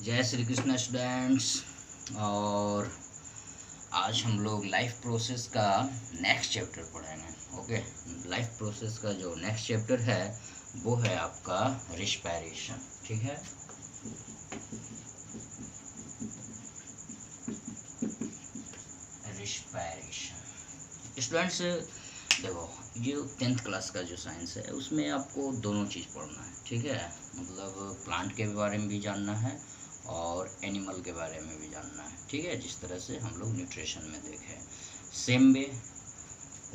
जय श्री कृष्ण स्टूडेंट्स। और आज हम लोग लाइफ प्रोसेस का नेक्स्ट चैप्टर पढ़ेंगे। ओके, लाइफ प्रोसेस का जो नेक्स्ट चैप्टर है वो है आपका रिस्पायरेशन। ठीक है, रिस्पायरेशन। स्टूडेंट्स देखो, ये 10th क्लास का जो साइंस है उसमें आपको दोनों चीज़ पढ़ना है। ठीक है, मतलब प्लांट के बारे में भी जानना है और एनिमल के बारे में भी जानना है। ठीक है, जिस तरह से हम लोग न्यूट्रिशन में देखें, सेम वे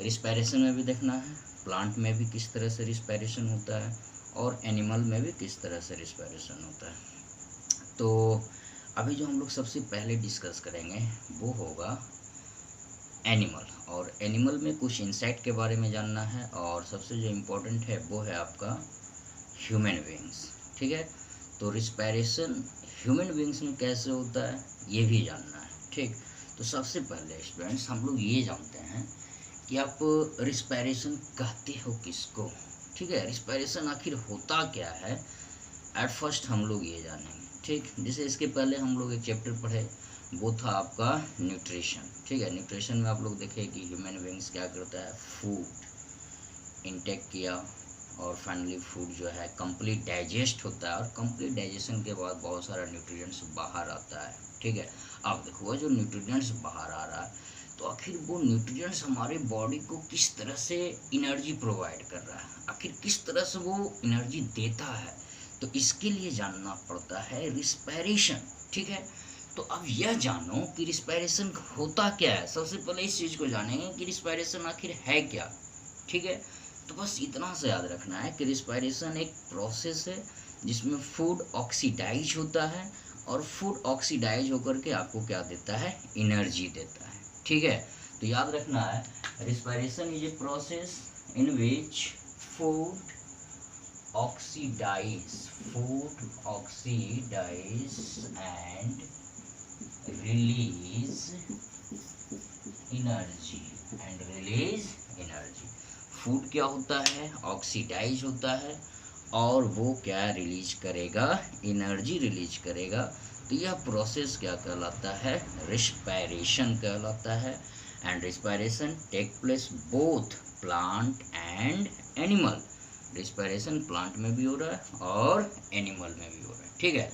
रिस्पायरेशन में भी देखना है। प्लांट में भी किस तरह से रिस्पायरेशन होता है और एनिमल में भी किस तरह से रिस्पायरेशन होता है। तो अभी जो हम लोग सबसे पहले डिस्कस करेंगे वो होगा एनिमल, और एनिमल में कुछ इंसेक्ट के बारे में जानना है और सबसे जो इम्पोर्टेंट है वो है आपका ह्यूमन बीइंग्स। ठीक है, तो रिस्पायरेशन ह्यूमन बीइंग्स में कैसे होता है ये भी जानना है। ठीक, तो सबसे पहले स्टूडेंट्स हम लोग ये जानते हैं कि आप रिस्पायरेशन कहते हो किसको। ठीक है, रिस्पायरेशन आखिर होता क्या है, एट फर्स्ट हम लोग ये जानेंगे। ठीक, जैसे इसके पहले हम लोग एक चैप्टर पढ़े वो था आपका न्यूट्रिशन। ठीक है, न्यूट्रिशन में आप लोग देखें कि ह्यूमन बीइंग्स क्या करता है, फूड इनटेक किया और फाइनली फूड जो है कंप्लीट डाइजेस्ट होता है और कंप्लीट डाइजेशन के बाद बहुत सारा न्यूट्रिएंट्स बाहर आता है। ठीक है, अब देखो वो जो न्यूट्रिएंट्स बाहर आ रहा है तो आखिर वो न्यूट्रिएंट्स हमारे बॉडी को किस तरह से एनर्जी प्रोवाइड कर रहा है, आखिर किस तरह से वो एनर्जी देता है, तो इसके लिए जानना पड़ता है रिस्पायरेशन। ठीक है, तो अब यह जानो कि रिस्पायरेशन होता क्या है। सबसे पहले इस चीज़ को जानेंगे कि रिस्पायरेशन आखिर है क्या। ठीक है, तो बस इतना से याद रखना है कि रिस्पायरेशन एक प्रोसेस है जिसमें फूड ऑक्सीडाइज होता है और फूड ऑक्सीडाइज होकर के आपको क्या देता है, एनर्जी देता है। ठीक है, तो याद रखना है respiration is a process in which food oxidize and release energy। Food क्या होता है, ऑक्सीडाइज होता है और वो क्या रिलीज करेगा, एनर्जी रिलीज करेगा। तो यह प्रोसेस क्या कहलाता है, रिस्पायरेशन कहलाता है। And respiration take place both plant and animal. Respiration plant में भी हो रहा है और एनिमल में भी हो रहा है। ठीक है,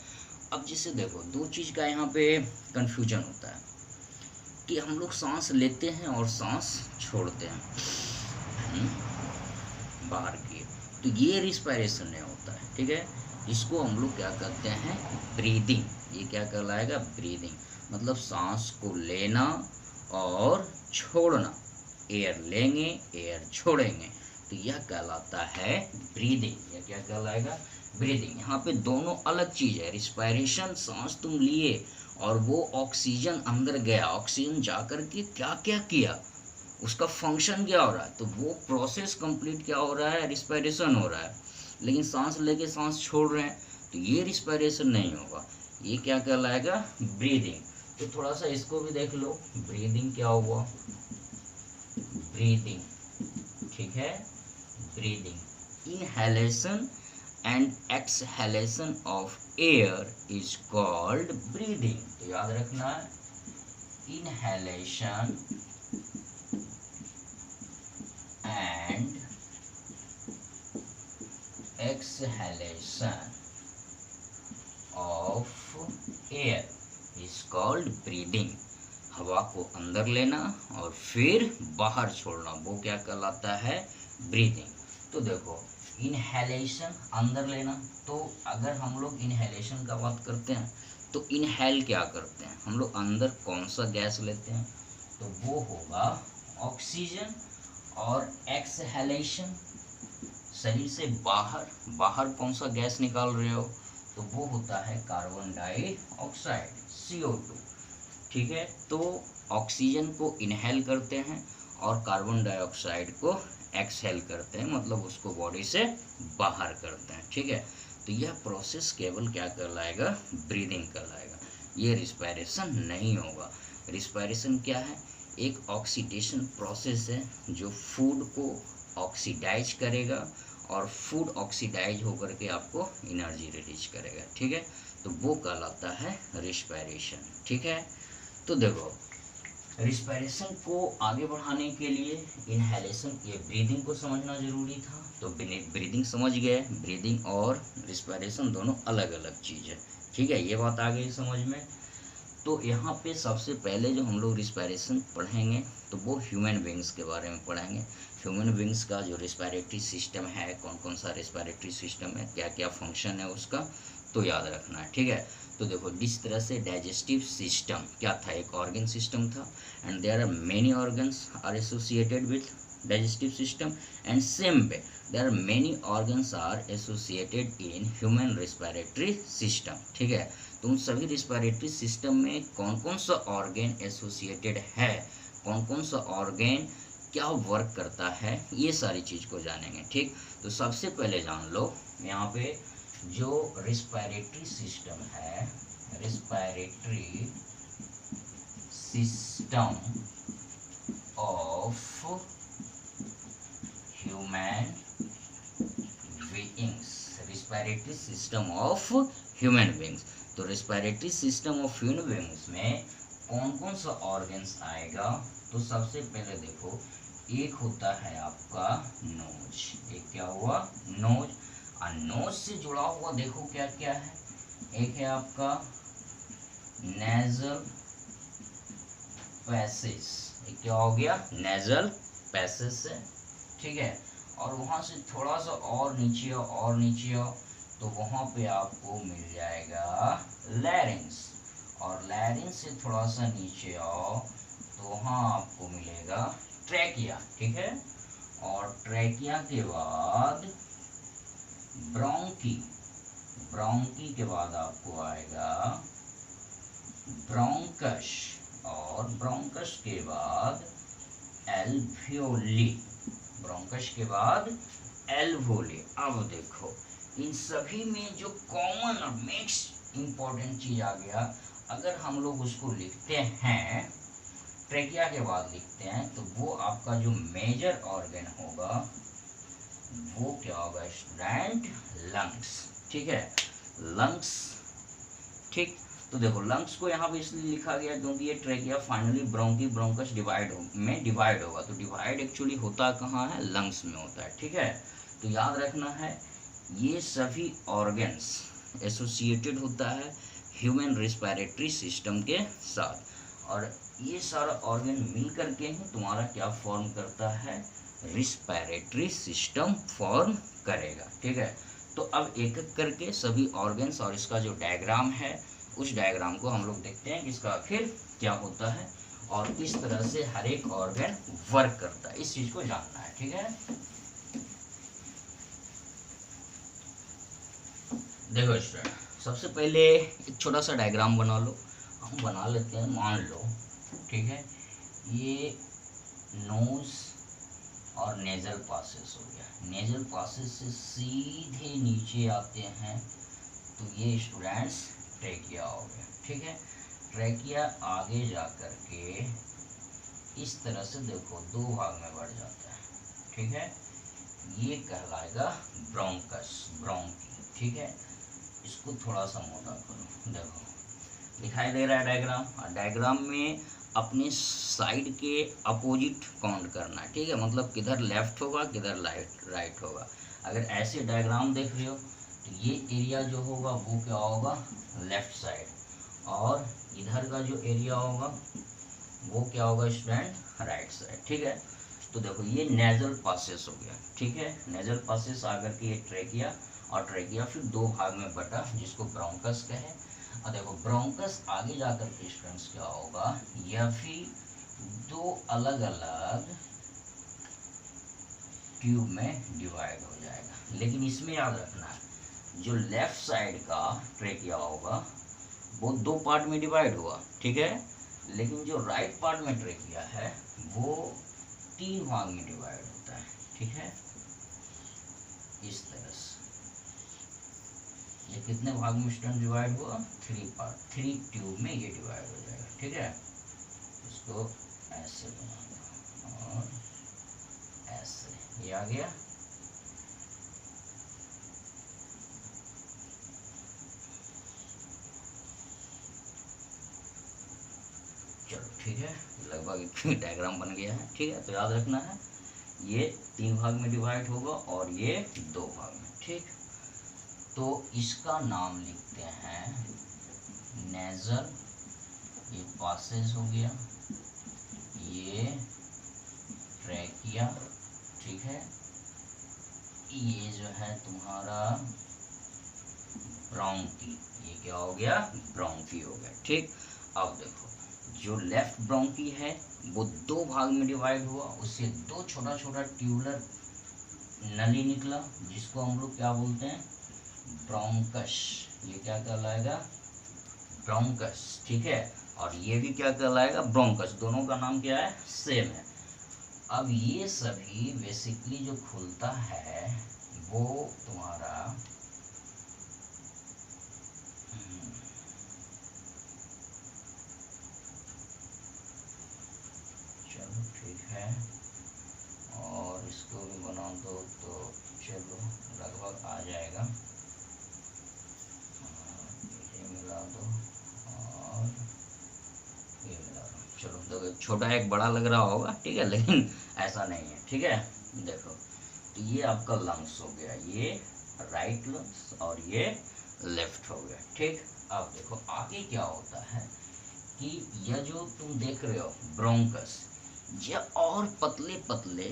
अब जैसे देखो दो चीज़ का यहाँ पे कंफ्यूजन होता है कि हम लोग सांस लेते हैं और सांस छोड़ते हैं बाहर की, तो ये रिस्पायरेशन नहीं होता है। ठीक है, इसको हम लोग क्या कहते हैं, ब्रीदिंग। ये क्या कहलाएगा, ब्रीदिंग। मतलब सांस को लेना और छोड़ना, एयर लेंगे एयर छोड़ेंगे, तो यह कहलाता है ब्रीदिंग। यह क्या कहलाएगा, ब्रीदिंग। यहाँ पे दोनों अलग चीज है। रिस्पायरेशन सांस तुम लिए और वो ऑक्सीजन अंदर गया, ऑक्सीजन जाकर के क्या क्या किया, उसका फंक्शन क्या हो रहा है, तो वो प्रोसेस कंप्लीट क्या हो रहा है, रिस्पायरेशन हो रहा है। लेकिन सांस लेके सांस छोड़ रहे हैं तो ये रिस्पायरेशन नहीं होगा, ये क्या कहलाएगा, ब्रीदिंग। तो थोड़ा सा इसको भी देख लो, ब्रीदिंग क्या हुआ, ब्रीदिंग। ठीक है, breathing. Inhalation and exhalation of air is called breathing. तो याद रखना है, inhalation and exhalation of air is called breathing. हवा को अंदर लेना और फिर बाहर छोड़ना, वो क्या कहलाता है, ब्रीदिंग। तो देखो इनहेलेशन अंदर लेना, तो अगर हम लोग इनहेलेशन का बात करते हैं तो इनहेल क्या करते हैं, हम लोग अंदर कौन सा गैस लेते हैं, तो वो होगा ऑक्सीजन। और एक्सहेलेशन शरीर से बाहर, बाहर कौन सा गैस निकाल रहे हो, तो वो होता है कार्बन डाइऑक्साइड, CO2। ठीक है, तो ऑक्सीजन को इनहेल करते हैं और कार्बन डाइऑक्साइड को एक्सहेल करते हैं, मतलब उसको बॉडी से बाहर करते हैं। ठीक है, तो यह प्रोसेस केवल क्या कहलाएगा, ब्रीदिंग कहलाएगा, ये रिस्पायरेशन नहीं होगा। रिस्पायरेशन क्या है, एक ऑक्सीडेशन प्रोसेस है जो फूड को ऑक्सीडाइज करेगा और फूड ऑक्सीडाइज होकर के आपको एनर्जी रिलीज करेगा। ठीक है, तो वो कहलाता है रिस्पायरेशन। ठीक है, तो देखो रिस्पायरेशन को आगे बढ़ाने के लिए इनहेलेशन, ये ब्रीदिंग को समझना जरूरी था, तो ब्रीदिंग समझ गए। ब्रीदिंग और रिस्पायरेशन दोनों अलग अलग चीज़ है। ठीक है, ये बात आ गई समझ में। तो यहाँ पे सबसे पहले जो हम लोग रिस्पायरेशन पढ़ेंगे तो वो ह्यूमन बींग्स के बारे में पढ़ेंगे। ह्यूमन बींग्स का जो रिस्पायरेटरी सिस्टम है, कौन कौन सा रिस्पायरेटरी सिस्टम है, क्या क्या फंक्शन है उसका, तो याद रखना है। ठीक है, तो देखो जिस तरह से डाइजेस्टिव सिस्टम क्या था, एक ऑर्गन सिस्टम था, and there are many organs are associated with digestive system, and same way there are many organs are associated in human respiratory system. ठीक है, तो उन सभी रिस्पायरेटरी सिस्टम में कौन कौन सा ऑर्गन एसोसिएटेड है, कौन कौन सा ऑर्गन क्या वर्क करता है, ये सारी चीज़ को जानेंगे। ठीक, तो सबसे पहले जान लो यहाँ पे जो रिस्पायरेटरी सिस्टम है, respiratory system of human beings, respiratory system of human beings. तो respiratory system of human beings में कौन कौन सा ऑर्गन्स आएगा, तो सबसे पहले देखो एक होता है आपका नोज। एक क्या हुआ, नोज। और नोज से जुड़ा हुआ देखो क्या क्या है, एक है आपका नेजल पैसेज, एक क्या हो गया, नेजल पैसेज से। ठीक है, और वहां से थोड़ा सा और नीचे और नीचे तो वहां पे आपको मिल जाएगा लैरिंग्स, और लैरिंग्स से थोड़ा सा नीचे आओ तो वहां आपको मिलेगा ट्रैकिया। ठीक है, और ट्रैकिया के बाद ब्रोंकी, ब्रोंकी के बाद आपको आएगा ब्रोंकस, और ब्रोंकस के बाद एल्वियोली, ब्रोंकस के बाद एल्वियोली। अब देखो इन सभी में जो कॉमन और मिक्स इंपॉर्टेंट चीज आ गया, अगर हम लोग उसको लिखते हैं, ट्रेकिया के बाद लिखते हैं, तो वो आपका जो मेजर ऑर्गन होगा वो क्या होगा स्टूडेंट, लंग्स। ठीक है, लंग्स। ठीक, तो देखो लंग्स को यहाँ पे इसलिए लिखा गया क्योंकि ये ट्रेकिया फाइनली ब्रोंकी ब्रोंकस में डिवाइड होगा, तो डिवाइड एक्चुअली होता कहाँ है, लंग्स में होता है। ठीक है, तो याद रखना है ये सभी ऑर्गन्स एसोसिएटेड होता है ह्यूमन रिस्पायरेटरी सिस्टम के साथ, और ये सारा ऑर्गन मिल करके ही तुम्हारा क्या फॉर्म करता है, रिस्पायरेटरी सिस्टम फॉर्म करेगा। ठीक है, तो अब एक एक करके सभी ऑर्गन्स और इसका जो डायग्राम है उस डायग्राम को हम लोग देखते हैं कि इसका आखिर क्या होता है और किस तरह से हर एक ऑर्गन वर्क करता है, इस चीज को जानना है। ठीक है, देखो स्टूडेंट सबसे पहले एक छोटा सा डायग्राम बना लो, हम बना लेते हैं, मान लो। ठीक है, ये नोज और नेजल पासेस हो गया, नेजल पासेस से सीधे नीचे आते हैं तो ये स्टूडेंट्स ट्रेकिया हो गया। ठीक है, ट्रेकिया आगे जा कर के इस तरह से देखो दो भाग में बढ़ जाता है। ठीक है, ये कहलाएगा ब्रोंकस, ब्रोंकी। ठीक है, इसको थोड़ा सा मोटा करो, देखो दिखाई दे रहा है डायग्राम, और डायग्राम में अपने साइड के अपोजिट काउंट करना है। ठीक है, मतलब किधर लेफ्ट होगा किधर राइट होगा। अगर ऐसे डायग्राम देख रहे हो तो ये एरिया जो होगा वो क्या होगा, लेफ्ट साइड, और इधर का जो एरिया होगा वो क्या होगा स्टूडेंट, राइट साइड। ठीक है, तो देखो ये नेजल पासेस हो गया। ठीक है, नेजल पासेस आकर के ये ट्रेकिया, और ट्रेकिया फिर दो भाग में बटा जिसको ब्रोंकस कहे। और देखो ब्रोंकस आगे जाकर के स्टूडेंट्स क्या होगा, यह भी दो अलग अलग ट्यूब में डिवाइड हो जाएगा। लेकिन इसमें याद रखना है जो लेफ्ट साइड का ट्रेकिया होगा वो दो पार्ट में डिवाइड हुआ। ठीक है, लेकिन जो राइट पार्ट में ट्रेकिया है वो तीन भाग में डिवाइड होता है। ठीक है, इस तरह से ये कितने भाग में स्टूडेंट डिवाइड हुआ, थ्री पार्ट, थ्री ट्यूब में ये डिवाइड हो जाएगा। ठीक है, इसको ऐसे बना दो और ऐसे, ये आ गया। चलो ठीक है, लगभग एक डायग्राम बन गया है। ठीक है, तो याद रखना है ये 3 भाग में डिवाइड होगा और ये 2 भाग में। ठीक, तो इसका नाम लिखते हैं नेजल, ये पासेज हो गया, ये ट्रैकिया, ठीक है, ये जो है तुम्हारा ब्रोंकी, ये क्या हो गया, ब्रोंकी हो गया। ठीक, अब देखो जो लेफ्ट ब्रोंकी है वो 2 भाग में डिवाइड हुआ, उससे 2 छोटा छोटा ट्यूबुलर नली निकला जिसको हम लोग क्या बोलते हैं, ब्रोंकस। ये क्या कहलाएगा, ब्रोंकस। ठीक है, और ये भी क्या कहलाएगा, ब्रोंकस। दोनों का नाम क्या है, सेम है। अब ये सभी बेसिकली जो खुलता है वो तुम्हारा चलो ठीक है, और इसको भी बना दो तो चलो लगभग आ जाएगा। ये मिला दो और ये मिला दो। चलो देखो छोटा एक बड़ा लग रहा होगा, ठीक है, लेकिन ऐसा नहीं है। ठीक है, देखो तो ये आपका लंग्स हो गया, ये राइट लंग्स और ये लेफ्ट हो गया। ठीक, अब देखो आगे क्या होता है कि यह जो तुम देख रहे हो ब्रोंकस, यह और पतले पतले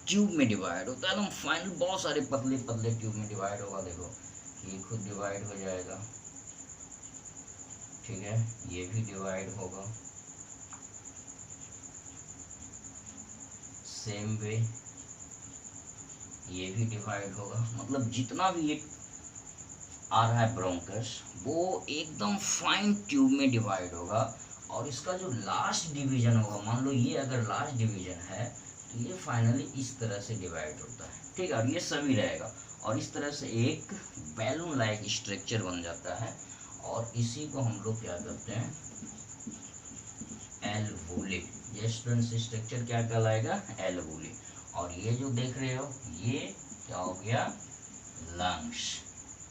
ट्यूब में डिवाइड होता है, एकदम फाइनल बहुत सारे पतले पतले ट्यूब में डिवाइड होगा। देखो ये खुद डिवाइड हो जाएगा, ठीक है, ये भी डिवाइड होगा, सेम वे ये भी डिवाइड होगा। मतलब जितना भी ये आ रहा है ब्रोंकस वो एकदम फाइन ट्यूब में डिवाइड होगा, और इसका जो लास्ट डिवीजन होगा, मान लो ये अगर लास्ट डिवीजन है तो ये फाइनली इस तरह से डिवाइड होता है। ठीक है, और ये सभी रहेगा, और इस तरह से एक बैलून लाइक स्ट्रक्चर बन जाता है, और इसी को हम लोग क्या करते हैं, एल्वोली। ये स्टूडेंट्स स्ट्रक्चर क्या कहलाएगा, एल्वोली। और ये जो देख रहे हो ये क्या हो गया, लंग्स।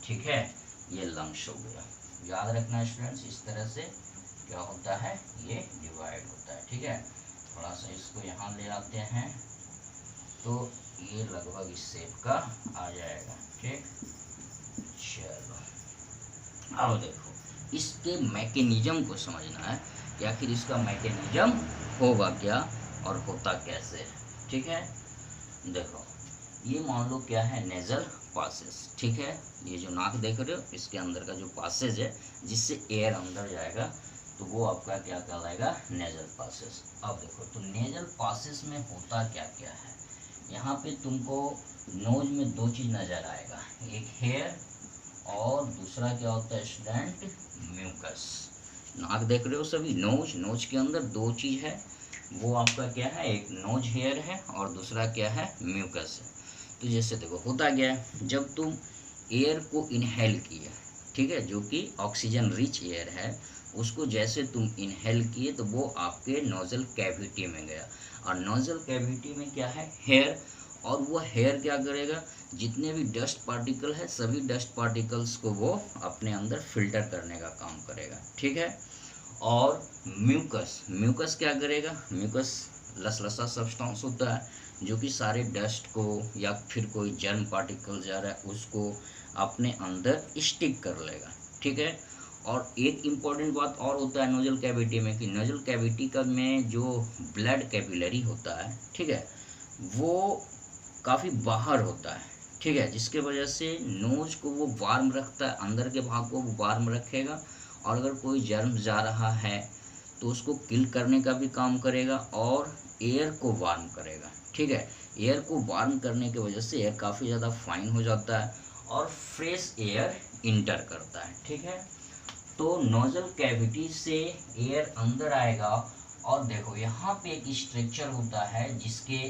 ठीक है, ये लंग्स हो गया। याद रखना स्टूडेंट्स, इस तरह से क्या होता है, ये डिवाइड होता है। ठीक है, थोड़ा सा इसको यहाँ ले आते हैं तो ये लगभग इस शेप का आ जाएगा। ठीक, चलो अब देखो इसके मैकेनिज्म को समझना है कि आखिर इसका मैकेनिज्म होगा क्या और होता कैसे है। ठीक है, देखो ये मान लो क्या है, नेजल पासेज। ठीक है, ये जो नाक देख रहे हो इसके अंदर का जो पासेज है जिससे एयर अंदर जाएगा तो वो आपका क्या कहलाएगा, नेजल पासेज। अब देखो तो नेजल पासेज में होता क्या क्या है, यहाँ पे तुमको नोज में 2 चीज नजर आएगा, एक हेयर और दूसरा क्या होता है स्टूडेंट, म्यूकस। नाक देख रहे हो सभी, नोज के अंदर 2 चीज है, वो आपका क्या है, एक नोज हेयर है और दूसरा क्या है, म्यूकस है। तो जैसे देखो होता क्या है, जब तुम एयर को इनहेल किए, ठीक है, जो कि ऑक्सीजन रिच एयर है, उसको जैसे तुम इनहेल किए तो वो आपके नोजल कैविटी में गया, और नोजल कैविटी में क्या है, हेयर, और वो हेयर क्या करेगा, जितने भी डस्ट पार्टिकल है सभी डस्ट पार्टिकल्स को वो अपने अंदर फिल्टर करने का काम करेगा। ठीक है, और म्यूकस क्या करेगा, म्यूकस लसलसा सब्सटेंस होता है जो कि सारे डस्ट को या फिर कोई जर्म पार्टिकल जा रहा है उसको अपने अंदर स्टिक कर लेगा। ठीक है, और एक इम्पॉर्टेंट बात और होता है नोजल कैविटी में कि नोजल कैविटी का में जो ब्लड कैपिलरी होता है, ठीक है, वो काफ़ी बाहर होता है। ठीक है, जिसके वजह से नोज को वो वार्म रखता है, अंदर के भाग को वो वार्म रखेगा, और अगर कोई जर्म जा रहा है तो उसको किल करने का भी काम करेगा और एयर को वार्म करेगा। ठीक है, एयर को वार्म करने की वजह से एयर काफ़ी ज़्यादा फाइन हो जाता है और फ्रेश एयर इंटर करता है। ठीक है, तो नोजल कैविटी से एयर अंदर आएगा, और देखो यहाँ पे एक स्ट्रक्चर होता है जिसके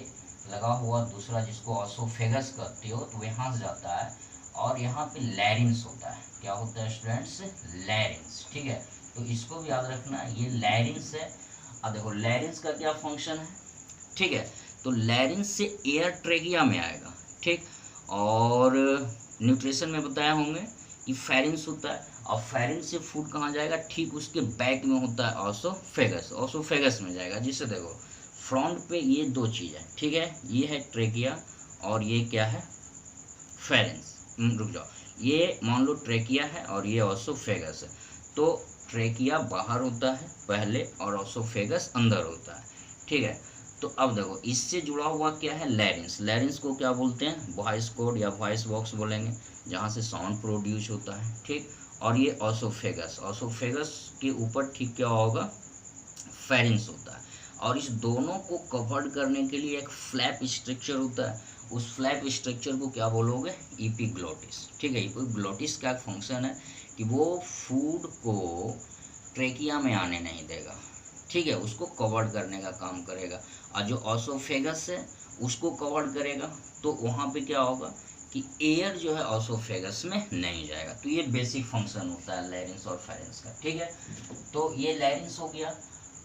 लगा हुआ दूसरा, जिसको ऑसोफेगस कहते हो, तो यहाँ से जाता है, और यहाँ पे लैरिंग्स होता है। क्या होता है स्टूडेंट्स, लैरिंग्स। ठीक है, तो इसको भी याद रखना, ये लैरिंग्स है। अब देखो लैरिंग्स का क्या फंक्शन है, ठीक है, तो लैरिंग्स से एयर ट्रेकिया में आएगा। ठीक, और न्यूट्रिशन में बताया होंगे कि फेरिंग्स होता है, और फेरेंस से फूड कहाँ जाएगा, ठीक उसके बैक में होता है ऑसोफेगस, ऑसोफेगस में जाएगा। जिससे देखो फ्रंट पे ये दो चीज़ है, ठीक है, ये है ट्रेकिया और ये क्या है, फेरेंस। रुक जाओ, ये मान लो ट्रेकिया है और ये ऑसोफेगस है। तो ट्रेकिया बाहर होता है पहले और ऑसोफेगस अंदर होता है, ठीक है। तो अब देखो इससे जुड़ा हुआ क्या है, लैरिंस। लैरिंस को क्या बोलते हैं, वॉइस कोड या वॉइस बॉक्स बोलेंगे, जहाँ से साउंड प्रोड्यूस होता है, ठीक। और ये ऑसोफेगस, ऑसोफेगस के ऊपर ठीक क्या होगा, फेरिंग्स होता है। और इस दोनों को कवर करने के लिए एक फ्लैप स्ट्रक्चर होता है, उस फ्लैप स्ट्रक्चर को क्या बोलोगे, इपिग्लोटिस, ठीक है। इपिग्लोटिस का फंक्शन है कि वो फूड को ट्रेकिया में आने नहीं देगा, ठीक है, उसको कवर करने का काम करेगा। और जो ऑसोफेगस है उसको कवर करेगा, तो वहाँ पे क्या होगा कि एयर जो है ऑसोफेगस में नहीं जाएगा। तो ये बेसिक फंक्शन होता है लैरिंक्स और फेरेंस का, ठीक है। तो ये लैरिंक्स हो गया।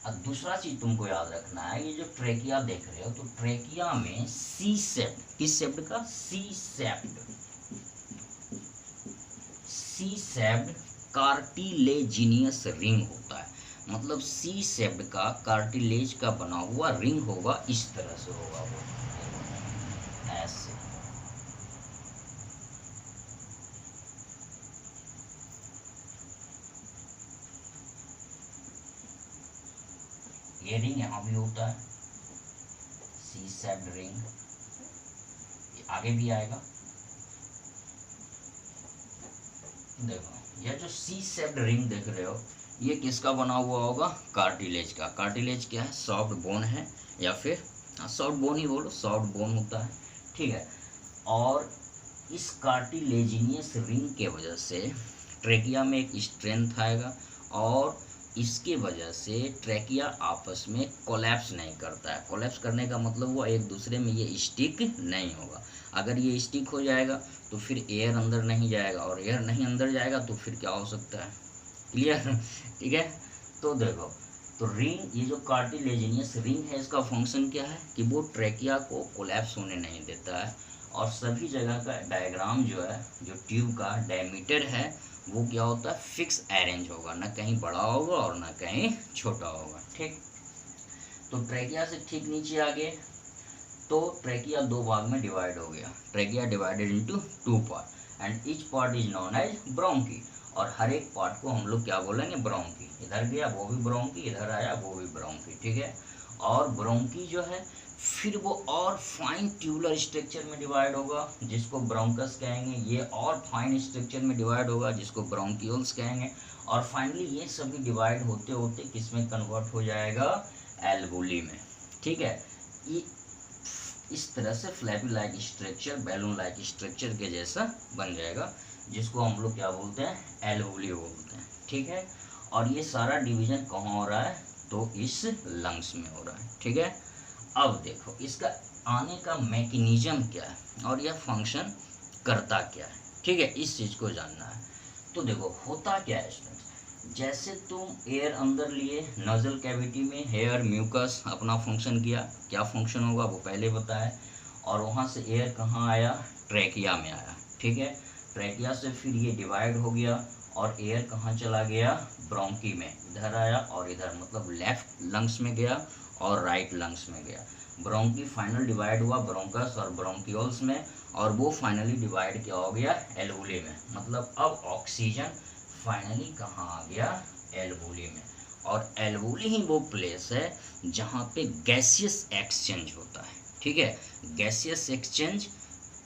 अब दूसरा चीज तुमको याद रखना है, ये जो ट्रेकिया देख रहे हो, तो ट्रेकिया में सी सेप्ट, किस सेप्ट का, सी सेप्ट, सी सेप्ट कार्टिलेजिनियस रिंग होता है। मतलब सी सेप्ट का कार्टिलेज का बना हुआ रिंग होगा, इस तरह से होगा वो, ऐसे। ये रिंग यहाँ भी होता है, सी सेप्ट रिंग, आगे भी आएगा। देखो यह जो सी सेप्ट रिंग देख रहे हो, ये किसका बना हुआ होगा, कार्टिलेज का। कार्टिलेज क्या है, सॉफ्ट बोन है, या फिर सॉफ्ट बोन ही बोलो, सॉफ्ट बोन होता है, ठीक है। और इस कार्टिलेजिनियस रिंग के वजह से ट्रेकिया में एक स्ट्रेंथ आएगा, और इसके वजह से ट्रेकिया आपस में कोलैप्स नहीं करता है। कोलैप्स करने का मतलब वो एक दूसरे में ये स्टिक नहीं होगा। अगर ये स्टिक हो जाएगा तो फिर एयर अंदर नहीं जाएगा, और एयर नहीं अंदर जाएगा तो फिर क्या हो सकता है, क्लियर, ठीक है। तो देखो, तो रिंग, ये जो कार्टिलेजिनियस रिंग है, इसका फंक्शन क्या है कि वो ट्रेकिया को कोलैप्स होने नहीं देता है। और सभी जगह का डायग्राम जो है, जो ट्यूब का डायमीटर है, वो क्या होता है, फिक्स अरेंज होगा, ना कहीं बड़ा होगा और ना कहीं छोटा होगा, ठीक। तो ट्रेकिया से ठीक नीचे आ गए, तो ट्रेकिया दो भाग में डिवाइड हो गया। Trachea divided into two part and each part is known as bronchi. और हर एक पार्ट को हम लोग क्या बोलेंगे, ब्रोंकी। इधर गया वो भी ब्रोंकी, इधर आया वो भी ब्रोंकी, ठीक है। और ब्रोंकी जो है फिर वो और फाइन ट्यूबुलर स्ट्रक्चर में डिवाइड होगा, जिसको ब्रोंकस कहेंगे। ये और फाइन स्ट्रक्चर में डिवाइड होगा, जिसको ब्रोंक्यूल्स कहेंगे। और फाइनली ये सभी डिवाइड होते होते किस में कन्वर्ट हो जाएगा, एल्वुली में, ठीक है। ये इस तरह से flappy like structure, balloon like structure के जैसा बन जाएगा, जिसको हम लोग क्या बोलते हैं, एल्वुली बोलते हैं, ठीक है। और ये सारा डिवीजन कहाँ हो रहा है, तो इस लंग्स में हो रहा है, ठीक है। अब देखो इसका आने का मैकेनिज्म क्या है और यह फंक्शन करता क्या है, ठीक है, इस चीज़ को जानना है। तो देखो होता क्या है स्टूडेंट्स, जैसे तुम एयर अंदर लिए नजल कैविटी में, हेयर म्यूकस अपना फंक्शन किया, क्या फंक्शन होगा वो पहले बताया। और वहाँ से एयर कहाँ आया, ट्रेकिया में आया, ठीक है। ट्रेकिया से फिर ये डिवाइड हो गया और एयर कहाँ चला गया, ब्रोंकी में, इधर आया और इधर, मतलब लेफ्ट लंग्स में गया और राइट लंग्स में गया। ब्रोंकी फाइनल डिवाइड हुआ ब्रोंकस और ब्रोंक्यूल्स में, और वो फाइनली डिवाइड क्या हो गया, एल्वुली में। मतलब अब ऑक्सीजन फाइनली कहाँ आ गया, एल्वुली में। और एल्वुली ही वो प्लेस है जहाँ पे गैसियस एक्सचेंज होता है, ठीक है। गैसियस एक्सचेंज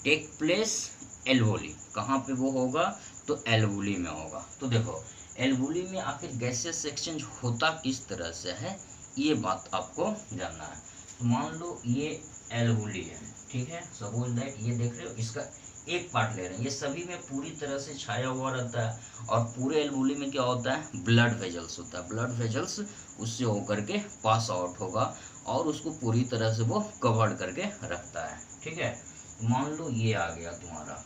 टेक प्लेस एल्वुली, कहाँ पे वो होगा, तो एल्वुली में होगा। तो देखो एल्वुली में आखिर गैसियस एक्सचेंज होता किस तरह से है, ये बात आपको जानना है। तो मान लो ये एल्वुली है, ठीक है, सपोज दैट ये देख रहे हो, इसका एक पार्ट ले रहे हैं, ये सभी में पूरी तरह से छाया हुआ रहता है। और पूरे एल्वुली में क्या होता है, ब्लड वेजल्स होता है। ब्लड वेजल्स उससे होकर के पास आउट होगा और उसको पूरी तरह से वो कवर करके रखता है, ठीक है। मान लो ये आ गया तुम्हारा,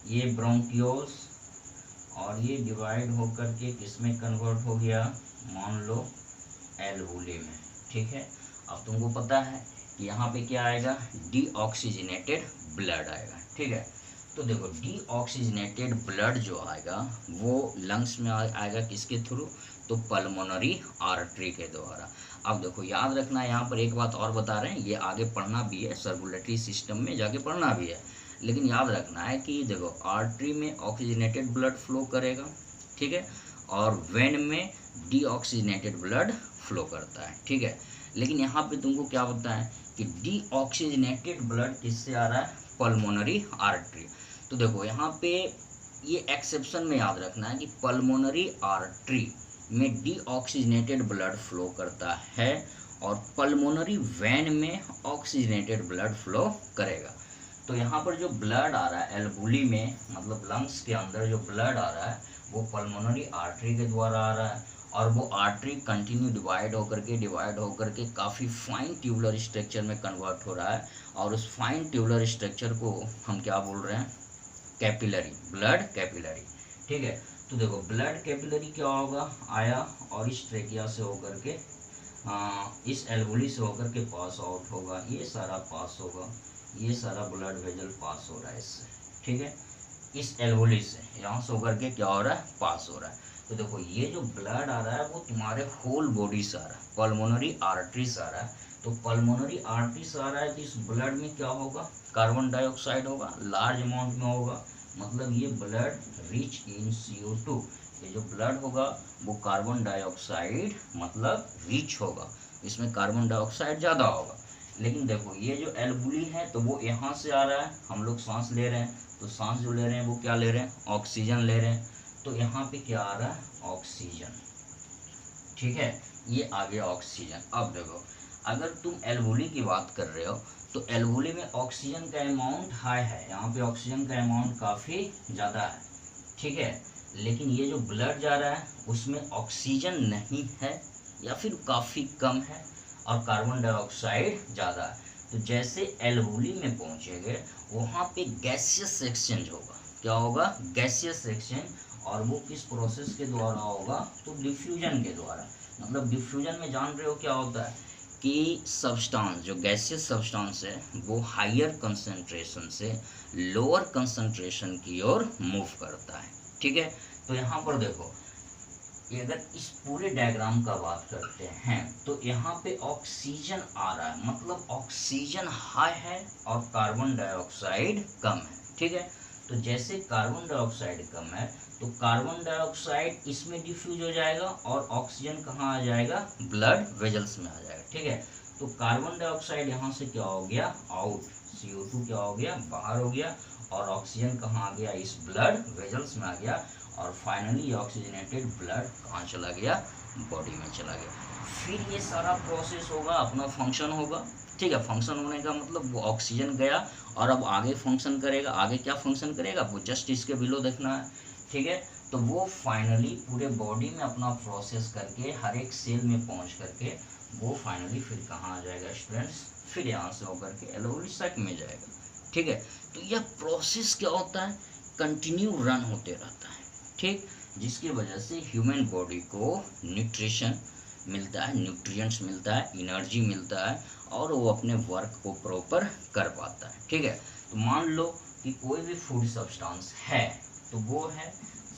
ये ब्रोंक्यूल्स, और ये डिवाइड होकर के किसमें कन्वर्ट हो गया, मान लो एल्वुली में, ठीक है। अब तुमको पता है कि यहाँ पे क्या आएगा, डीऑक्सीजनेटेड ब्लड आएगा, ठीक है। तो देखो डीऑक्सीजनेटेड ब्लड जो आएगा वो लंग्स में आएगा किसके थ्रू, तो पल्मोनरी आर्टरी के द्वारा। अब देखो याद रखना है, यहाँ पर एक बात और बता रहे हैं, ये आगे पढ़ना भी है, सर्कुलेटरी सिस्टम में जाके पढ़ना भी है, लेकिन याद रखना है कि देखो आर्टरी में ऑक्सीजनेटेड ब्लड फ्लो करेगा, ठीक है, और वेन में डीऑक्सीजनेटेड ब्लड फ्लो करता है, ठीक है। लेकिन यहाँ पे तुमको क्या होता है कि डीऑक्सीजनेटेड ब्लड किससे आ रहा है, पल्मोनरी आर्टरी। तो देखो यहाँ पे ये एक्सेप्शन में याद रखना है कि पल्मोनरी आर्टरी में डीऑक्सीजनेटेड ब्लड फ्लो करता है और पल्मोनरी वेन में ऑक्सीजनेटेड ब्लड फ्लो करेगा। तो यहाँ पर जो ब्लड आ रहा है एल्वुली में, मतलब लंग्स के अंदर जो ब्लड आ रहा है वो पल्मोनरी आर्टरी के द्वारा आ रहा है, और वो आर्टरी कंटिन्यू डिवाइड होकर के काफ़ी फाइन ट्यूबुलर स्ट्रक्चर में कन्वर्ट हो रहा है, और उस फाइन ट्यूबुलर स्ट्रक्चर को हम क्या बोल रहे हैं, कैपिलरी, ब्लड कैपिलरी, ठीक है। तो देखो ब्लड कैपिलरी क्या होगा, आया और इस ट्रेकिया से होकर के इस एल्वुली से होकर के पास आउट होगा, ये सारा पास होगा, ये सारा ब्लड वेजल पास हो रहा है इससे, ठीक है, इस एल्वुली से यहाँ से होकर के क्या हो रहा है, पास हो रहा है। तो देखो ये जो ब्लड आ रहा है वो तुम्हारे होल बॉडी से आ रहा है, पल्मोनरी आर्टरी से आ रहा है। तो पल्मोनरी आर्टरी से आ रहा है तो इस ब्लड में क्या होगा, कार्बन डाइऑक्साइड होगा, लार्ज अमाउंट में होगा, मतलब ये ब्लड रिच इन CO2, ये जो ब्लड होगा वो कार्बन डाइऑक्साइड मतलब रिच होगा, इसमें कार्बन डाइऑक्साइड ज़्यादा होगा। लेकिन देखो ये जो एल्वुली है तो वो यहाँ से आ रहा है, हम लोग सांस ले रहे हैं, तो सांस जो ले रहे हैं वो क्या ले रहे हैं, ऑक्सीजन ले रहे हैं, तो यहाँ पे क्या आ रहा है, ऑक्सीजन, ठीक है, ये आ गया ऑक्सीजन। अब देखो अगर तुम एल्वुली की बात कर रहे हो तो एल्वुली में ऑक्सीजन का अमाउंट हाई है, यहाँ पे ऑक्सीजन का अमाउंट काफ़ी ज़्यादा है, ठीक है, लेकिन ये जो ब्लड जा रहा है उसमें ऑक्सीजन नहीं है या फिर काफ़ी कम है और कार्बन डाइऑक्साइड ज़्यादा है। तो जैसे एल्वुली में पहुँचेंगे वहाँ पे गैसियस एक्सचेंज होगा, क्या होगा, गैसियस एक्सचेंज, और वो किस प्रोसेस के द्वारा होगा, तो डिफ्यूजन के द्वारा। मतलब डिफ्यूजन में जान रहे हो क्या होता है कि सब्सटेंस, जो गैसियस सब्सटेंस है वो हायर कंसंट्रेशन से लोअर कंसंट्रेशन की ओर मूव करता है, ठीक है। तो यहाँ पर देखो अगर इस पूरे डायग्राम का बात करते हैं तो यहाँ पे ऑक्सीजन आ रहा है, मतलब ऑक्सीजन हाई है और कार्बन डाइऑक्साइड कम है, ठीक है। तो जैसे कार्बन डाइऑक्साइड कम है तो कार्बन डाइऑक्साइड इसमें डिफ्यूज हो जाएगा और ऑक्सीजन कहाँ आ जाएगा, ब्लड वेजल्स में आ जाएगा, ठीक है। तो कार्बन डाइऑक्साइड यहाँ से क्या हो गया, आउट, CO2 क्या हो गया, बाहर हो गया, और ऑक्सीजन कहाँ आ गया, इस ब्लड वेजल्स में आ गया, और फाइनली ऑक्सीजनेटेड ब्लड कहाँ चला गया, बॉडी में चला गया। फिर ये सारा प्रोसेस होगा, अपना फंक्शन होगा, ठीक है। फंक्शन होने का मतलब वो ऑक्सीजन गया और अब आगे फंक्शन करेगा, आगे क्या फंक्शन करेगा वो जस्ट इसके बिलो देखना है, ठीक है। तो वो फाइनली पूरे बॉडी में अपना प्रोसेस करके हर एक सेल में पहुंच करके वो फाइनली फिर कहाँ आ जाएगा स्टूडेंट्स, फिर यहाँ से होकर के एल्वुली साइट में जाएगा, ठीक है। तो यह प्रोसेस क्या होता है, कंटिन्यू रन होते रहता है, ठीक, जिसकी वजह से ह्यूमन बॉडी को न्यूट्रिशन मिलता है, न्यूट्रिएंट्स मिलता है, एनर्जी मिलता है, और वो अपने वर्क को प्रॉपर कर पाता है, ठीक है। तो मान लो कि कोई भी फूड सब्सटेंस है तो वो है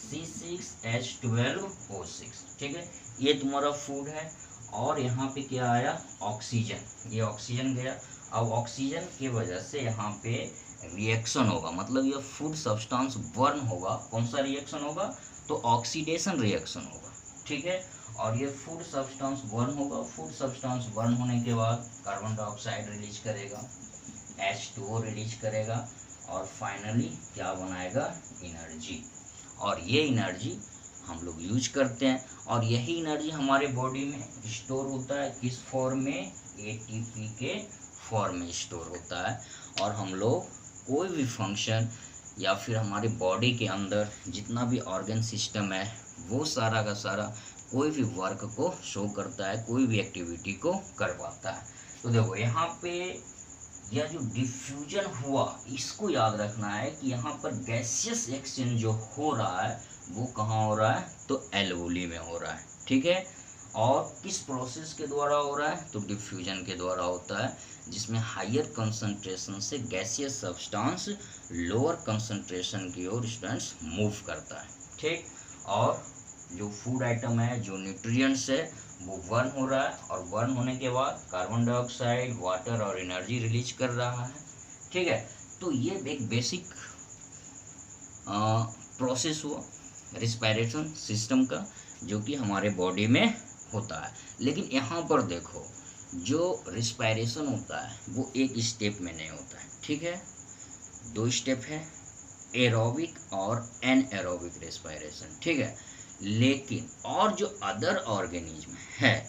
C6H12O6, ठीक है, ये तुम्हारा फूड है, और यहाँ पे क्या आया, ऑक्सीजन, ये ऑक्सीजन गया। अब ऑक्सीजन की वजह से यहाँ पे रिएक्शन होगा, मतलब ये फूड सब्सटेंस बर्न होगा, कौन सा रिएक्शन होगा, तो ऑक्सीडेशन रिएक्शन होगा, ठीक है। और ये फूड सब्सटेंस बर्न होगा, फूड सब्सटेंस बर्न होने के बाद कार्बन डाइऑक्साइड रिलीज करेगा, H2O रिलीज करेगा, और फाइनली क्या बनाएगा, एनर्जी, और ये एनर्जी हम लोग यूज करते हैं, और यही एनर्जी हमारे बॉडी में स्टोर होता है, किस फॉर्म में, ATP के फॉर्म में स्टोर होता है, और हम लोग कोई भी फंक्शन या फिर हमारी बॉडी के अंदर जितना भी ऑर्गन सिस्टम है वो सारा का सारा कोई भी वर्क को शो करता है, कोई भी एक्टिविटी को कर पाता है। तो देखो यहाँ पे यह जो डिफ्यूजन हुआ इसको याद रखना है कि यहाँ पर गैसियस एक्सचेंज जो हो रहा है वो कहाँ हो रहा है, तो एल्वुली में हो रहा है, ठीक है। और किस प्रोसेस के द्वारा हो रहा है, तो डिफ्यूजन के द्वारा होता है, जिसमें हायर कंसंट्रेशन से गैसियस सब्सटेंस लोअर कंसंट्रेशन की ओर स्टूडेंट्स मूव करता है। ठीक, और जो फूड आइटम है, जो न्यूट्रिएंट्स है, वो बर्न हो रहा है, और बर्न होने के बाद कार्बन डाइऑक्साइड, वाटर और एनर्जी रिलीज कर रहा है। ठीक है, तो ये एक बेसिक प्रोसेस हुआ रिस्पायरेशन सिस्टम का, जो कि हमारे बॉडी में होता है। लेकिन यहाँ पर देखो, जो रिस्पायरेशन होता है वो एक स्टेप में नहीं होता है। ठीक है, दो स्टेप है, एरोबिक और एनएरोबिक रेस्पायरेशन। ठीक है, लेकिन और जो अदर ऑर्गेनिज्म है,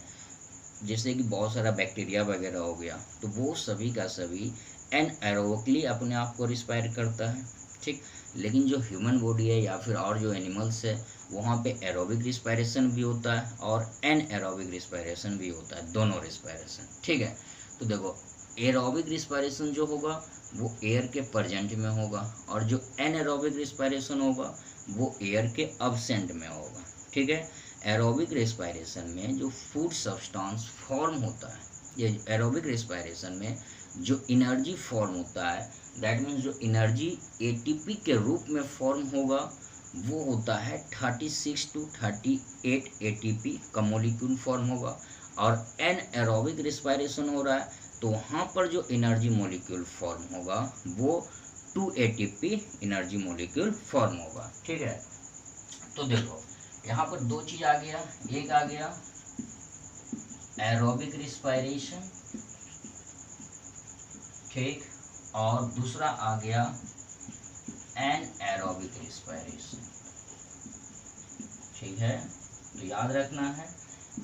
जैसे कि बहुत सारा बैक्टीरिया वगैरह हो गया, तो वो सभी का सभी एनएरोबिकली अपने आप को रिस्पायर करता है। ठीक, लेकिन जो ह्यूमन बॉडी है या फिर और जो एनिमल्स है, वहाँ पे एरोबिक रिस्पायरेशन भी होता है और एनएरोबिक रिस्पायरेशन भी होता है, दोनों रिस्पायरेशन। ठीक है, तो देखो एरोबिक रिस्पायरेशन जो होगा वो एयर के प्रेजेंट में होगा, और जो एनएरोबिक रिस्पायरेशन होगा वो एयर के अब्सेंट में होगा। ठीक है, एरोबिक रेस्पायरेशन में जो फूड सब्सटेंस फॉर्म होता है, ये एरोबिक रेस्पायरेशन में जो एनर्जी फॉर्म होता है, दैट मीन्स जो एनर्जी एटीपी के रूप में फॉर्म होगा वो होता है 36 to 38 एटीपी का मॉलिक्यूल फॉर्म होगा। और एनएरोबिक रेस्पायरेशन हो रहा है तो वहाँ पर जो एनर्जी मॉलिक्यूल फॉर्म होगा वो 2 एटीपी एनर्जी मॉलिक्यूल फॉर्म होगा। ठीक है, तो देखो यहाँ पर दो चीज आ गया, एक आ गया एरोबिक रिस्पायरेशन, ठीक, और दूसरा आ गया एनएरोबिक रिस्पायरेशन। ठीक है, तो याद रखना है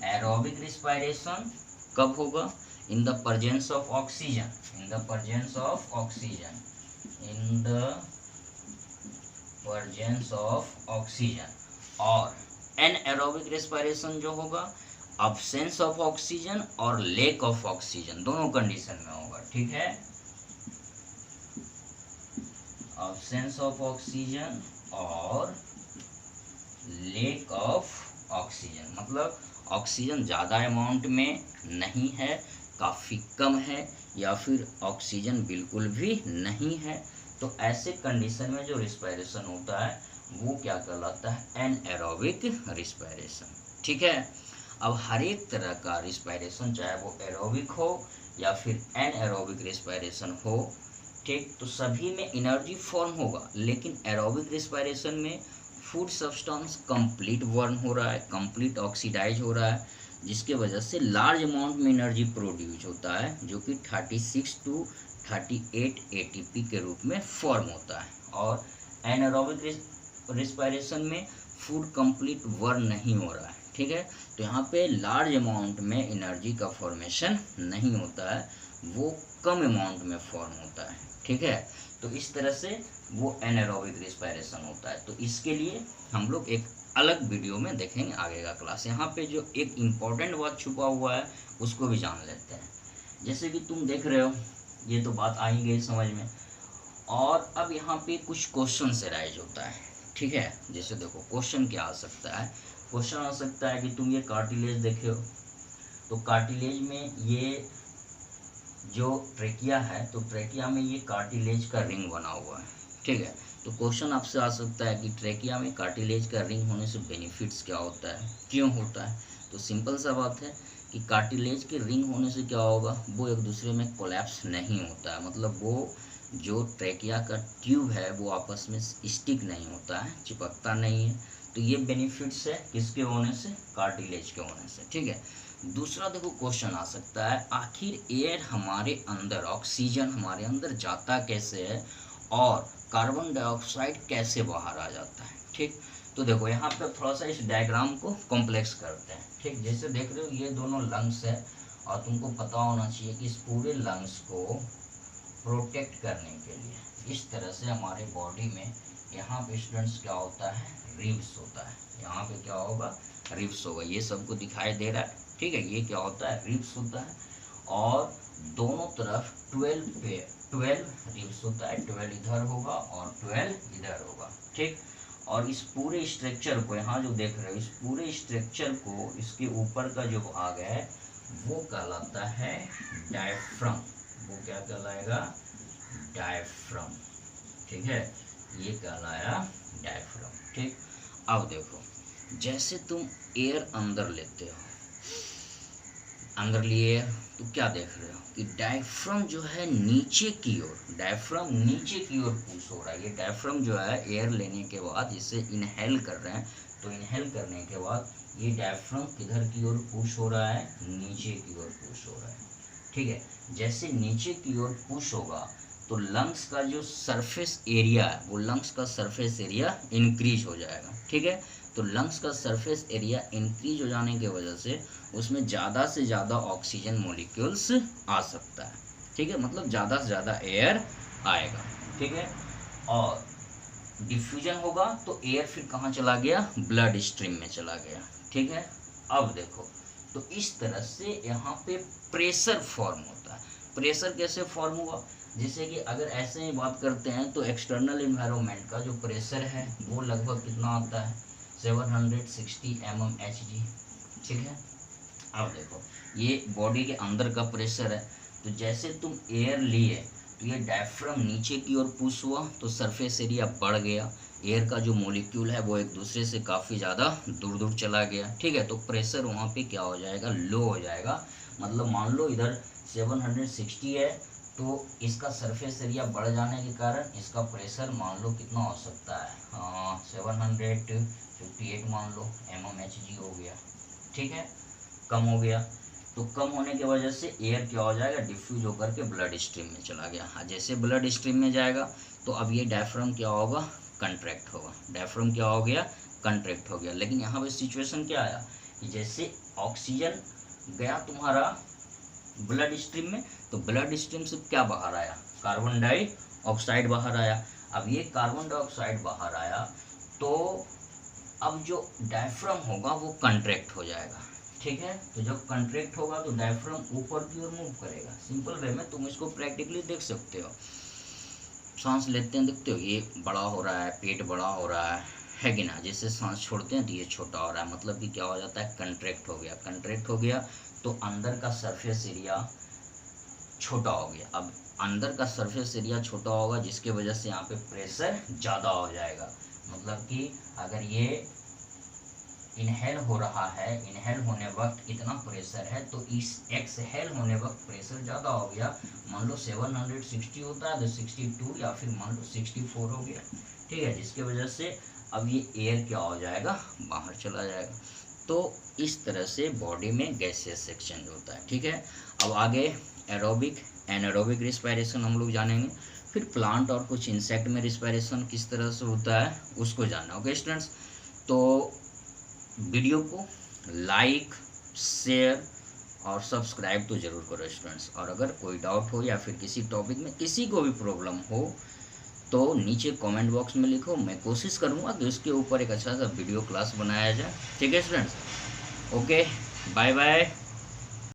एरोबिक रिस्पायरेशन कब होगा, in the presence of oxygen, in the presence of oxygen, in the presence of oxygen. और एनएरोबिक रेस्पिरेशन जो होगा अब्सेंस ऑफ ऑक्सीजन और लेक ऑफ ऑक्सीजन दोनों कंडीशन में होगा। ठीक है, अब्सेंस ऑफ ऑक्सीजन और लेक ऑफ ऑक्सीजन, मतलब ऑक्सीजन ज़्यादा अमाउंट में नहीं है, काफ़ी कम है, या फिर ऑक्सीजन बिल्कुल भी नहीं है। तो ऐसे कंडीशन में जो रिस्पायरेशन होता है वो क्या कहलाता है, एनएरोबिक रिस्पायरेशन। ठीक है, अब हर एक तरह का रिस्पायरेशन चाहे वो एरोबिक हो या फिर एनएरोबिक रिस्पायरेशन हो, ठीक, तो सभी में एनर्जी फॉर्म होगा, लेकिन एरोबिक रिस्पायरेशन में फूड सब्सटेंस कंप्लीट बर्न हो रहा है, कंप्लीट ऑक्सीडाइज हो रहा है, जिसके वजह से लार्ज अमाउंट में एनर्जी प्रोड्यूस होता है, जो कि 36 to 38 एटीपी के रूप में फॉर्म होता है। और एनारोबिक रिस्पायरेशन में फूड कंप्लीट बर्न नहीं हो रहा है। ठीक है, तो यहाँ पे लार्ज अमाउंट में एनर्जी का फॉर्मेशन नहीं होता है, वो कम अमाउंट में फॉर्म होता है। ठीक है, तो इस तरह से वो एनारोबिक रिस्पायरेशन होता है। तो इसके लिए हम लोग एक अलग वीडियो में देखेंगे आगे का क्लास। यहाँ पे जो एक इम्पॉर्टेंट बात छुपा हुआ है उसको भी जान लेते हैं। जैसे कि तुम देख रहे हो, ये तो बात आ ही गई समझ में, और अब यहाँ पे कुछ क्वेश्चन से राइज होता है। ठीक है, जैसे देखो क्वेश्चन क्या आ सकता है, क्वेश्चन आ सकता है कि तुम ये कार्टिलेज देखे हो, तो कार्टिलेज में ये जो ट्रेकिया है, तो ट्रेकिया में ये कार्टिलेज का रिंग बना हुआ है। ठीक है, तो क्वेश्चन आपसे आ सकता है कि ट्रेकिया में कार्टिलेज का रिंग होने से बेनिफिट्स क्या होता है, क्यों होता है। तो सिंपल सा बात है कि कार्टिलेज के रिंग होने से क्या होगा, वो एक दूसरे में कोलैप्स नहीं होता है, मतलब वो जो ट्रेकिया का ट्यूब है वो आपस में स्टिक नहीं होता है, चिपकता नहीं है। तो ये बेनिफिट्स है किसके होने से, कार्टिलेज के होने से। ठीक है, दूसरा देखो क्वेश्चन आ सकता है, आखिर एयर हमारे अंदर, ऑक्सीजन हमारे अंदर जाता कैसे है और कार्बन डाइऑक्साइड कैसे बाहर आ जाता है। ठीक, तो देखो यहाँ पे थोड़ा सा इस डायग्राम को कॉम्प्लेक्स करते हैं। ठीक, जैसे देख रहे हो ये दोनों लंग्स है, और तुमको पता होना चाहिए कि इस पूरे लंग्स को प्रोटेक्ट करने के लिए इस तरह से हमारे बॉडी में यहाँ पे स्टूडेंट्स क्या होता है, रिब्स होता है। यहाँ पे क्या होगा, रिब्स होगा, ये सबको दिखाई दे रहा है। ठीक है, ये क्या होता है, रिब्स होता है, और दोनों तरफ 12 रिब्स होता है, 12 इधर होगा और 12 इधर होगा। ठीक, और इस पूरे स्ट्रक्चर को यहाँ जो देख रहे हो, इस पूरे स्ट्रक्चर को, इसके ऊपर का जो भाग है वो कहलाता है डायफ्राम। वो क्या कहलाएगा? डायफ्राम। ठीक है, ये कहलाया डायफ्राम। ठीक, अब देखो, जैसे तुम एयर अंदर लेते हो, अंदर लिए तो क्या देख रहे हो कि डायफ्राम जो है नीचे की ओर, डायफ्राम नीचे की ओर पुश हो रहा है। ये डायफ्राम जो है एयर लेने के बाद इसे इनहेल कर रहे हैं, तो इनहेल करने के बाद ये डायफ्राम किधर की ओर पुश हो रहा है? नीचे की ओर पुश हो रहा है। ठीक है, जैसे नीचे की ओर पुश होगा तो लंग्स का जो सरफेस एरिया है, वो लंग्स का सरफेस एरिया इंक्रीज हो जाएगा। ठीक है, तो लंग्स का सरफेस एरिया इंक्रीज हो जाने की वजह से उसमें ज़्यादा से ज़्यादा ऑक्सीजन मॉलिक्यूल्स आ सकता है। ठीक है, मतलब ज़्यादा से ज़्यादा एयर आएगा। ठीक है, और डिफ्यूजन होगा तो एयर फिर कहाँ चला गया? ब्लड स्ट्रीम में चला गया। ठीक है, अब देखो, तो इस तरह से यहाँ पे प्रेशर फॉर्म होता है। प्रेशर कैसे फॉर्म हुआ? जैसे कि अगर ऐसे ही बात करते हैं तो एक्सटर्नल एनवायरनमेंट का जो प्रेशर है वो लगभग कितना आता है? 760 mmHg। ठीक है, अब देखो, ये बॉडी के अंदर का प्रेशर है, तो जैसे तुम एयर लिए तो ये डायफ्राम नीचे की ओर पुश हुआ तो सरफेस एरिया बढ़ गया, एयर का जो मॉलिक्यूल है वो एक दूसरे से काफ़ी ज़्यादा दूर दूर चला गया। ठीक है, तो प्रेशर वहाँ पे क्या हो जाएगा? लो हो जाएगा। मतलब मान लो इधर 760 है, तो इसका सरफेस एरिया बढ़ जाने के कारण इसका प्रेशर मान लो कितना हो सकता है? 758 मान लो mmHg हो गया। ठीक है, कम हो गया, तो कम होने की वजह से एयर क्या हो जाएगा? डिफ्यूज होकर के ब्लड स्ट्रीम में चला गया। हाँ, जैसे ब्लड स्ट्रीम में जाएगा तो अब ये डायफ्राम क्या होगा? कंट्रैक्ट होगा। डायफ्राम क्या हो गया? कंट्रैक्ट हो गया। लेकिन यहाँ पे सिचुएशन क्या आया कि जैसे ऑक्सीजन गया तुम्हारा ब्लड स्ट्रीम में, तो ब्लड स्ट्रीम से क्या बाहर आया? कार्बन डाइऑक्साइड बाहर आया। अब ये कार्बन डाइऑक्साइड बाहर आया तो अब जो डायफ्राम होगा वो कंट्रैक्ट हो जाएगा। ठीक है, तो जब कंट्रैक्ट होगा तो डायफ्राम ऊपर की ओर मूव करेगा। सिंपल वे में तुम इसको प्रैक्टिकली देख सकते हो। सांस लेते हैं, देखते हो ये बड़ा हो रहा है, पेट बड़ा हो रहा है कि ना? जैसे सांस छोड़ते हैं तो ये छोटा हो रहा है, मतलब कि क्या हो जाता है? कंट्रैक्ट हो गया। कंट्रैक्ट हो गया तो अंदर का सरफेस एरिया छोटा हो गया। अब अंदर का सरफेस एरिया छोटा होगा जिसके वजह से यहाँ पे प्रेशर ज़्यादा हो जाएगा। मतलब कि अगर ये इनहेल हो रहा है, इनहेल होने वक्त इतना प्रेशर है, तो इस एक्सहेल होने वक्त प्रेशर ज़्यादा हो गया। मान लो 760 होता है तो 62 या फिर मान लो 64 हो गया। ठीक है, जिसके वजह से अब ये एयर क्या हो जाएगा? बाहर चला जाएगा। तो इस तरह से बॉडी में गैसेस एक्सचेंज होता है। ठीक है, अब आगे एरोबिक एनारोबिक रिस्पायरेशन हम लोग जानेंगे, फिर प्लांट और कुछ इंसेक्ट में रिस्पायरेशन किस तरह से होता है उसको जानना। ओके स्टूडेंट्स, तो वीडियो को लाइक, शेयर और सब्सक्राइब तो ज़रूर करो स्टूडेंट्स। और अगर कोई डाउट हो या फिर किसी टॉपिक में किसी को भी प्रॉब्लम हो तो नीचे कमेंट बॉक्स में लिखो, मैं कोशिश करूँगा कि उसके ऊपर एक अच्छा सा वीडियो क्लास बनाया जाए। ठीक है स्टूडेंट्स, ओके, बाय बाय।